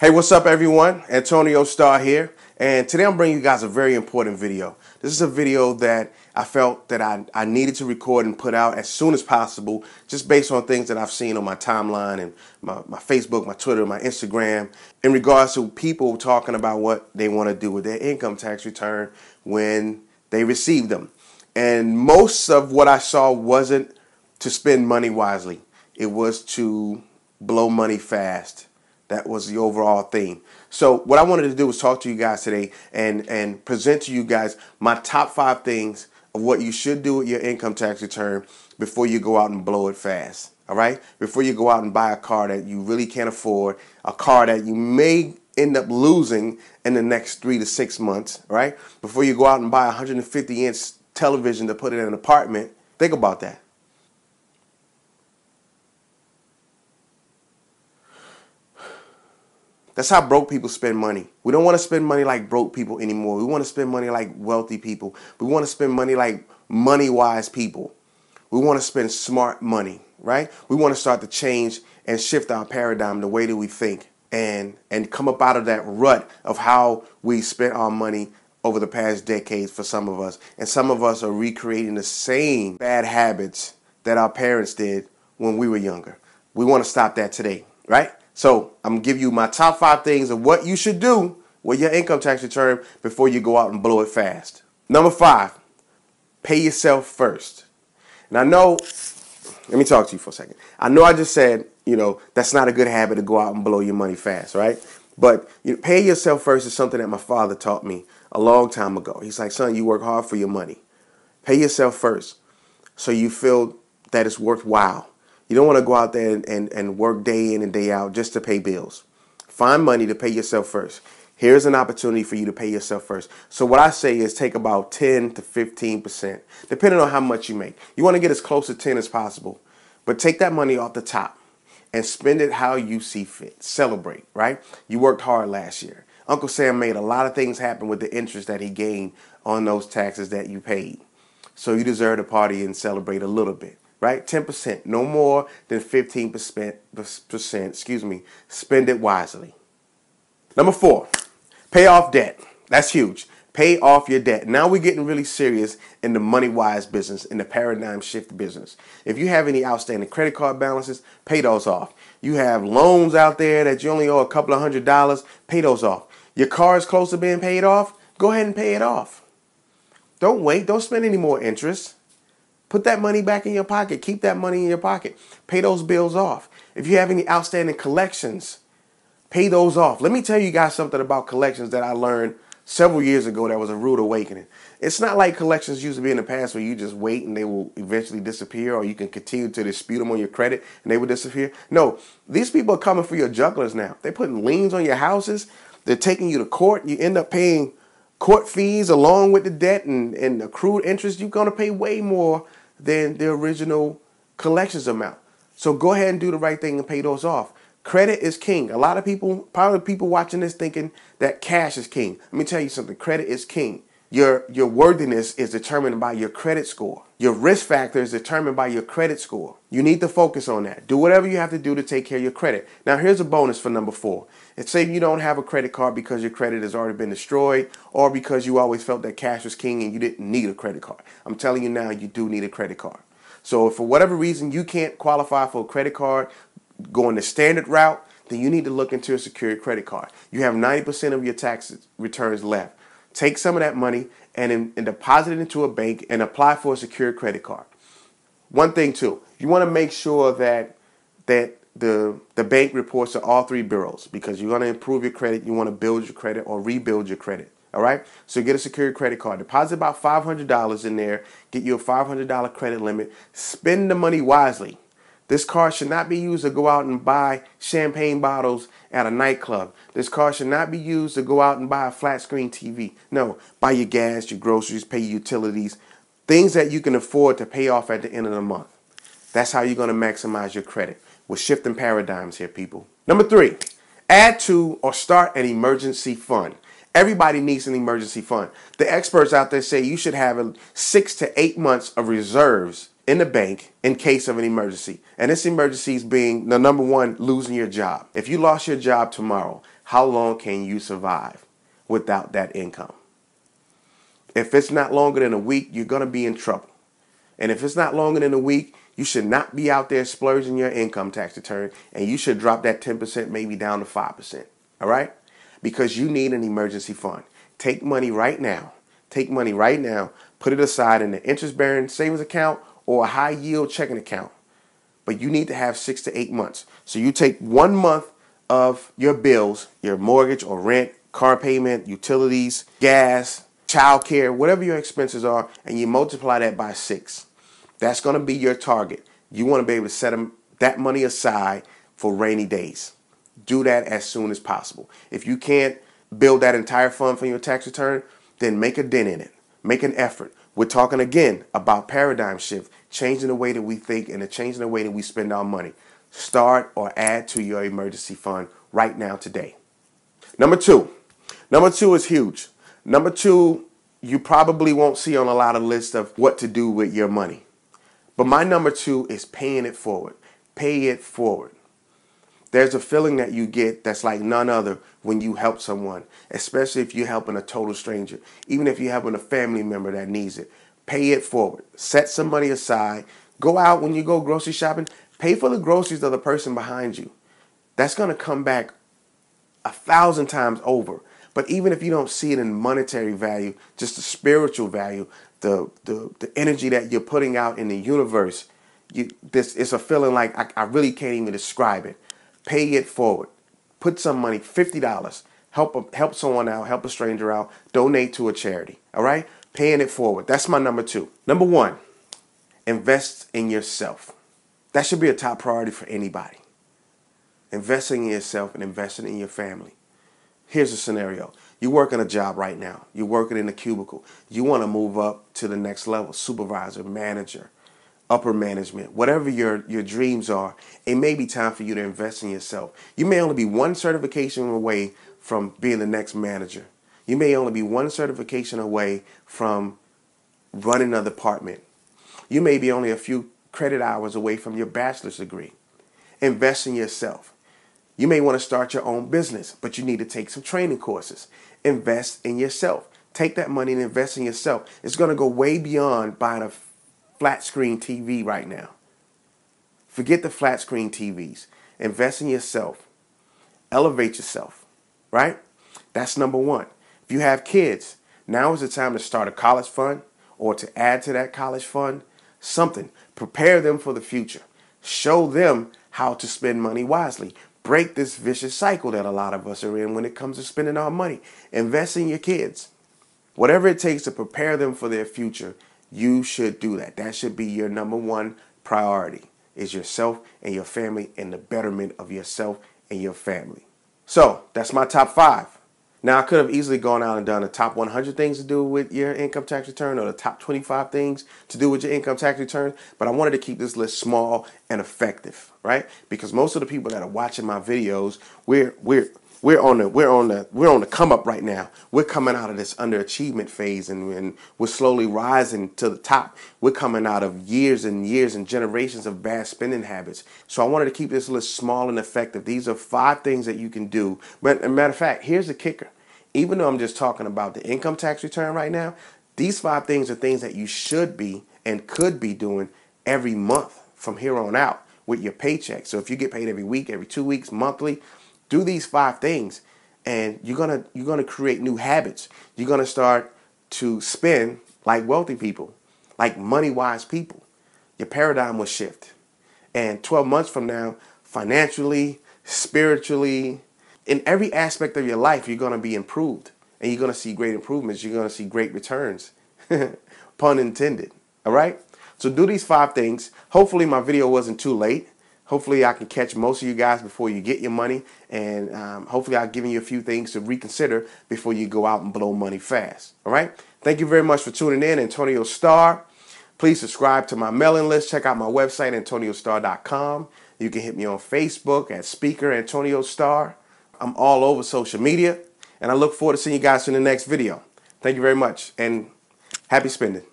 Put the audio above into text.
Hey, what's up everyone? Antonio Starr here, and today I'm bringing you guys a very important video. This is a video that I felt that I needed to record and put out as soon as possible, just based on things that I've seen on my timeline and my Facebook, my Twitter, my Instagram, in regards to people talking about what they want to do with their income tax return when they receive them. And most of what I saw wasn't to spend money wisely. It was to blow money fast. That was the overall theme. So what I wanted to do was talk to you guys today and present to you guys my top 5 things of what you should do with your income tax return before you go out and blow it fast. All right? Before you go out and buy a car that you really can't afford, a car that you may end up losing in the next 3 to 6 months, all right? Before you go out and buy a 150-inch television to put in an apartment, think about that. That's how broke people spend money. We don't want to spend money like broke people anymore. We want to spend money like wealthy people. We want to spend money like money-wise people. We want to spend smart money, right? We want to start to change and shift our paradigm, the way that we think, and come up out of that rut of how we spent our money over the past decades for some of us. And some of us are recreating the same bad habits that our parents did when we were younger. We want to stop that today, right? So I'm going to give you my top 5 things of what you should do with your income tax return before you go out and blow it fast. Number 5, pay yourself first. And I know, let me talk to you for a second. I know I just said, that's not a good habit to go out and blow your money fast, right? But pay yourself first is something that my father taught me a long time ago. He's like, son, you work hard for your money. Pay yourself first so you feel that it's worthwhile. You don't want to go out there and work day in and day out just to pay bills. Find money to pay yourself first. Here's an opportunity for you to pay yourself first. So what I say is take about 10 to 15%, depending on how much you make. You want to get as close to 10 as possible, but take that money off the top and spend it how you see fit. Celebrate, right? You worked hard last year. Uncle Sam made a lot of things happen with the interest that he gained on those taxes that you paid. So you deserve to party and celebrate a little bit. Right? 10%, no more than 15%, spend it wisely. Number 4, pay off debt. That's huge. Pay off your debt. Now we're getting really serious in the money-wise business, in the paradigm shift business. If you have any outstanding credit card balances, pay those off. You have loans out there that you only owe a couple of $100s, pay those off. Your car is close to being paid off, go ahead and pay it off. Don't wait. Don't spend any more interest. Put that money back in your pocket. Keep that money in your pocket. Pay those bills off. If you have any outstanding collections, pay those off. Let me tell you guys something about collections that I learned several years ago that was a rude awakening. It's not like collections used to be in the past where you just wait and they will eventually disappear, or you can continue to dispute them on your credit and they will disappear. No, these people are coming for your jugglers now. They're putting liens on your houses. They're taking you to court. You end up paying court fees along with the debt and accrued interest. You're going to pay way more than the original collections amount. So go ahead and do the right thing and pay those off. Credit is king. A lot of people, probably people watching this thinking that cash is king. Let me tell you something. Credit is king. Your worthiness is determined by your credit score. Your risk factor is determined by your credit score. You need to focus on that. Do whatever you have to do to take care of your credit. Now, here's a bonus for number 4. It's say you don't have a credit card because your credit has already been destroyed, or because you always felt that cash was king and you didn't need a credit card. I'm telling you now, you do need a credit card. So if for whatever reason you can't qualify for a credit card, going the standard route, then you need to look into a secured credit card. You have 90% of your tax returns left. Take some of that money and deposit it into a bank and apply for a secured credit card. One thing too, you want to make sure that the bank reports to all 3 bureaus, because you're going to improve your credit. You want to build your credit or rebuild your credit. All right. So get a secured credit card. Deposit about $500 in there. Get you a $500 credit limit. Spend the money wisely. This card should not be used to go out and buy champagne bottles at a nightclub. This card should not be used to go out and buy a flat screen TV. No, buy your gas, your groceries, pay your utilities, things that you can afford to pay off at the end of the month. That's how you're going to maximize your credit. We're shifting paradigms here, people. Number 3, add to or start an emergency fund. Everybody needs an emergency fund. The experts out there say you should have 6 to 8 months of reserves in the bank in case of an emergency. And this emergency is being the number one, losing your job. If you lost your job tomorrow, how long can you survive without that income? If it's not longer than a week, you're going to be in trouble. And if it's not longer than a week, you should not be out there splurging your income tax return, and you should drop that 10% maybe down to 5%. All right? Because you need an emergency fund. Take money right now. Take money right now. Put it aside in an interest-bearing savings account or a high-yield checking account. But you need to have 6 to 8 months. So you take 1 month of your bills, your mortgage or rent, car payment, utilities, gas, childcare, whatever your expenses are, and you multiply that by 6. That's going to be your target. You want to be able to set that money aside for rainy days. Do that as soon as possible. If you can't build that entire fund for your tax return, then make a dent in it. Make an effort. We're talking again about paradigm shift, changing the way that we think and changing the way that we spend our money. Start or add to your emergency fund right now today. Number two. Number 2 is huge. Number 2, you probably won't see on a lot of lists of what to do with your money. But my number 2 is paying it forward. Pay it forward. There's a feeling that you get that's like none other when you help someone, especially if you're helping a total stranger, even if you're helping a family member that needs it. Pay it forward. Set some money aside. Go out when you go grocery shopping. Pay for the groceries of the person behind you. That's going to come back 1,000 times over. But even if you don't see it in monetary value, just the spiritual value, the energy that you're putting out in the universe, it's a feeling like I really can't even describe it. Pay it forward. Put some money, $50. Help someone out, help a stranger out, donate to a charity. All right? Paying it forward. That's my number 2. Number 1, invest in yourself. That should be a top priority for anybody. Investing in yourself and investing in your family. Here's a scenario. You're working a job right now. You're working in a cubicle. You want to move up to the next level, supervisor, manager, upper management, whatever your dreams are. It may be time for you to invest in yourself. You may only be one certification away from being the next manager. You may only be one certification away from running a department. You may be only a few credit hours away from your bachelor's degree. Invest in yourself. You may want to start your own business, but you need to take some training courses. Invest in yourself. Take that money and invest in yourself. It's going to go way beyond buying a flat screen TV right now. Forget the flat screen TVs. Invest in yourself. Elevate yourself, right? That's number 1. If you have kids, now is the time to start a college fund or to add to that college fund something. Prepare them for the future. Show them how to spend money wisely. Break this vicious cycle that a lot of us are in when it comes to spending our money. Invest in your kids. Whatever it takes to prepare them for their future, you should do that. That should be your number 1 priority, is yourself and your family and the betterment of yourself and your family. So that's my top 5. Now, I could have easily gone out and done the top 100 things to do with your income tax return or the top 25 things to do with your income tax return, but I wanted to keep this list small and effective, right? Because most of the people that are watching my videos, we're on the come up right now. We're coming out of this underachievement phase, and we're slowly rising to the top. We're coming out of years and years and generations of bad spending habits. So I wanted to keep this list small and effective. These are 5 things that you can do. But as a matter of fact, here's the kicker. Even though I'm just talking about the income tax return right now, these 5 things are things that you should be and could be doing every month from here on out with your paycheck. So if you get paid every week, every 2 weeks, monthly, do these 5 things, and you're gonna create new habits. You're gonna start to spend like wealthy people, like money-wise people. Your paradigm will shift, and 12 months from now, financially, spiritually, in every aspect of your life, you're gonna be improved, and you're gonna see great improvements. You're gonna see great returns, pun intended. All right. So do these 5 things. Hopefully, my video wasn't too late. Hopefully I can catch most of you guys before you get your money, and hopefully I've given you a few things to reconsider before you go out and blow money fast. All right? Thank you very much for tuning in. Antonio Starr. Please subscribe to my mailing list. Check out my website, antoniostarr.com. You can hit me on Facebook at Speaker Antonio Starr. I'm all over social media, and I look forward to seeing you guys in the next video. Thank you very much, and happy spending.